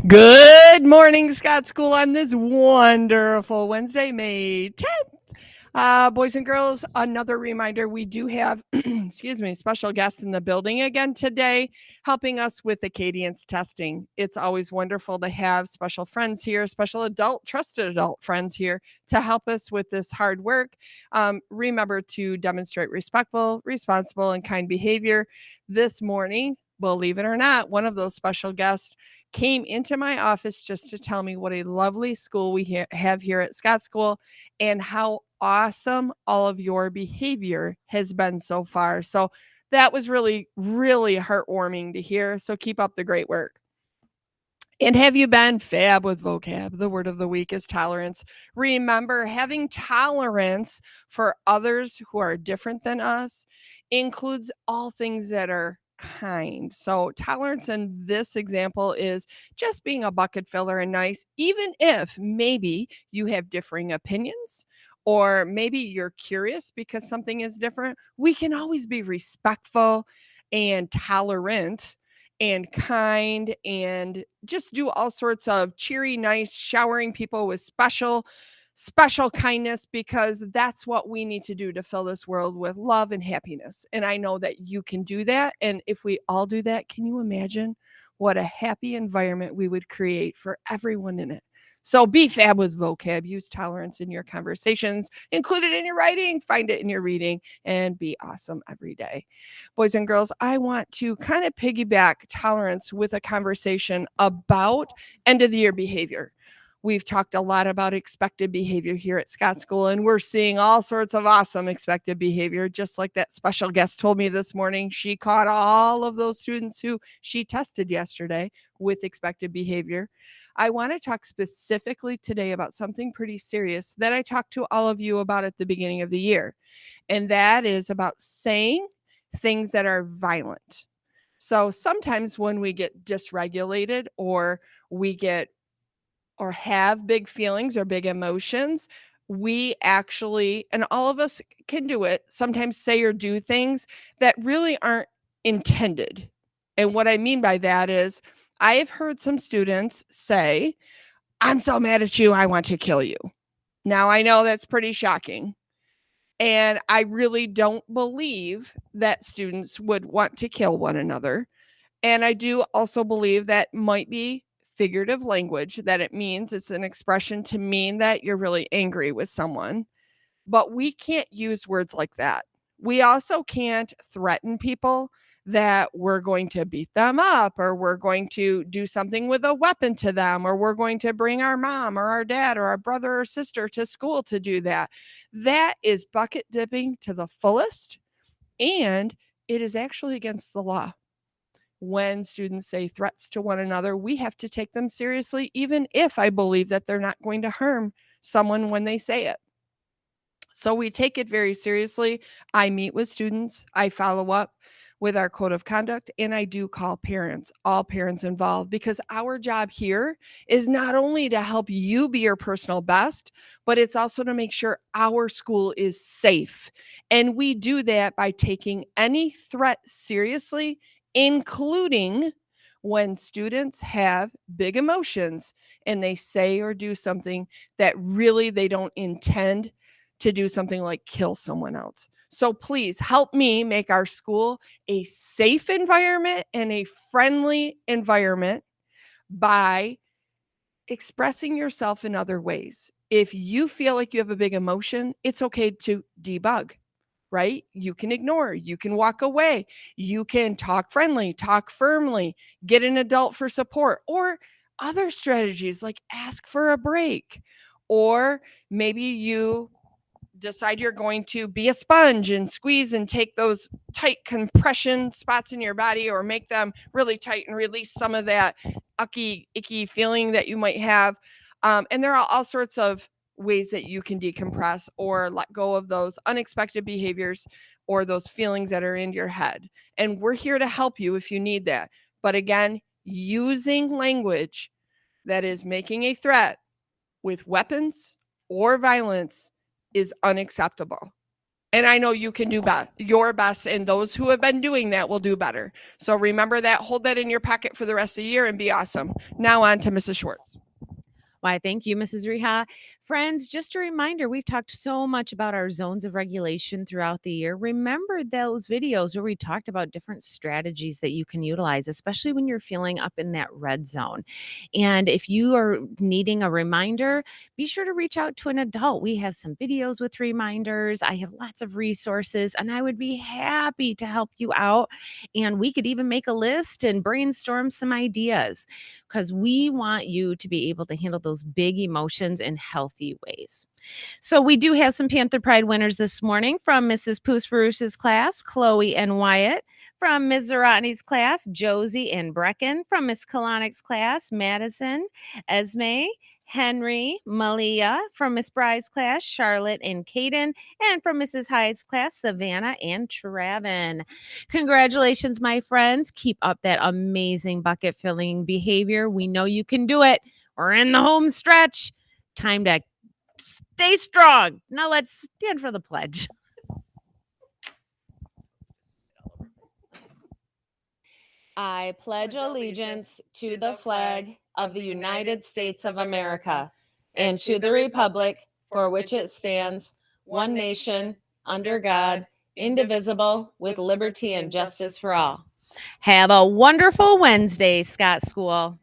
Good morning, Scott School, on this wonderful Wednesday, May 10th. Boys and girls, another reminder we do have, excuse me, special guests in the building again today, helping us with Acadience testing. It's always wonderful to have special friends here, special adult, trusted adult friends here to help us with this hard work. Remember to demonstrate respectful, responsible, and kind behavior. This morning, believe it or not, one of those special guests came into my office just to tell me what a lovely school we have here at Scott School and how awesome all of your behavior has been so far. So that was really, really heartwarming to hear. So keep up the great work. And have you been fab with vocab? The word of the week is tolerance. Remember, having tolerance for others who are different than us includes all things that are kind. So, tolerance in this example is just being a bucket filler and nice, even if maybe you have differing opinions or maybe you're curious because something is different. We can always be respectful and tolerant and kind and just do all sorts of cheery, nice, showering people with special kindness because that's what we need to do to fill this world with love and happiness. And I know that you can do that. And if we all do that, can you imagine what a happy environment we would create for everyone in it? So be fab with vocab, use tolerance in your conversations, include it in your writing, find it in your reading, and be awesome every day. Boys and girls, I want to kind of piggyback tolerance with a conversation about end of the year behavior. We've talked a lot about expected behavior here at Scott School, and we're seeing all sorts of awesome expected behavior, just like that special guest told me this morning. She caught all of those students who she tested yesterday with expected behavior. I want to talk specifically today about something pretty serious that I talked to all of you about at the beginning of the year, and that is about saying things that are violent. So sometimes when we get dysregulated or we get or have big feelings or big emotions, we actually, and all of us can do it, sometimes say or do things that really aren't intended. And what I mean by that is, I have heard some students say, I'm so mad at you, I want to kill you. Now, I know that's pretty shocking. And I really don't believe that students would want to kill one another. And I do also believe that might be figurative language, that it means it's an expression to mean that you're really angry with someone. But we can't use words like that. We also can't threaten people that we're going to beat them up or we're going to do something with a weapon to them or we're going to bring our mom or our dad or our brother or sister to school to do that. That is bucket dipping to the fullest, and it is actually against the law. When students say threats to one another, we have to take them seriously, even if I believe that they're not going to harm someone when they say it. So we take it very seriously. I meet with students, I follow up with our code of conduct, and I do call parents, all parents involved, because our job here is not only to help you be your personal best, but it's also to make sure our school is safe. And we do that by taking any threat seriously, including when students have big emotions and they say or do something that really they don't intend to do something like kill someone else. So please help me make our school a safe environment and a friendly environment by expressing yourself in other ways. If you feel like you have a big emotion, it's okay to debug, right? You can ignore, you can walk away, you can talk friendly, talk firmly, get an adult for support, or other strategies like ask for a break. Or maybe you decide you're going to be a sponge and squeeze and take those tight compression spots in your body or make them really tight and release some of that icky feeling that you might have. And there are all sorts of ways that you can decompress or let go of those unexpected behaviors or those feelings that are in your head. And we're here to help you if you need that. But again, using language that is making a threat with weapons or violence is unacceptable. And I know you can do your best, and those who have been doing that will do better. So remember that, hold that in your pocket for the rest of the year, and be awesome. Now on to Mrs. Schwartz. Why, thank you, Mrs. Reha. Friends, just a reminder, we've talked so much about our zones of regulation throughout the year. Remember those videos where we talked about different strategies that you can utilize, especially when you're feeling up in that red zone. And if you are needing a reminder, be sure to reach out to an adult. We have some videos with reminders. I have lots of resources, and I would be happy to help you out. And we could even make a list and brainstorm some ideas, because we want you to be able to handle those big emotions in healthy ways. So we do have some Panther Pride winners this morning from Mrs. Poosfarous's class, Chloe and Wyatt. From Ms. Zaratni's class, Josie and Brecken. From Miss Kalonic's class, Madison, Esme, Henry, Malia. From Miss Bry's class, Charlotte and Caden. And from Mrs. Hyde's class, Savannah and Travin. Congratulations, my friends. Keep up that amazing bucket filling behavior. We know you can do it. We're in the home stretch. Time to stay strong. Now let's stand for the pledge. I pledge allegiance to the flag of the United States of America and to the republic for which it stands, one nation, under God, indivisible, with liberty and justice for all. Have a wonderful Wednesday, Scott School.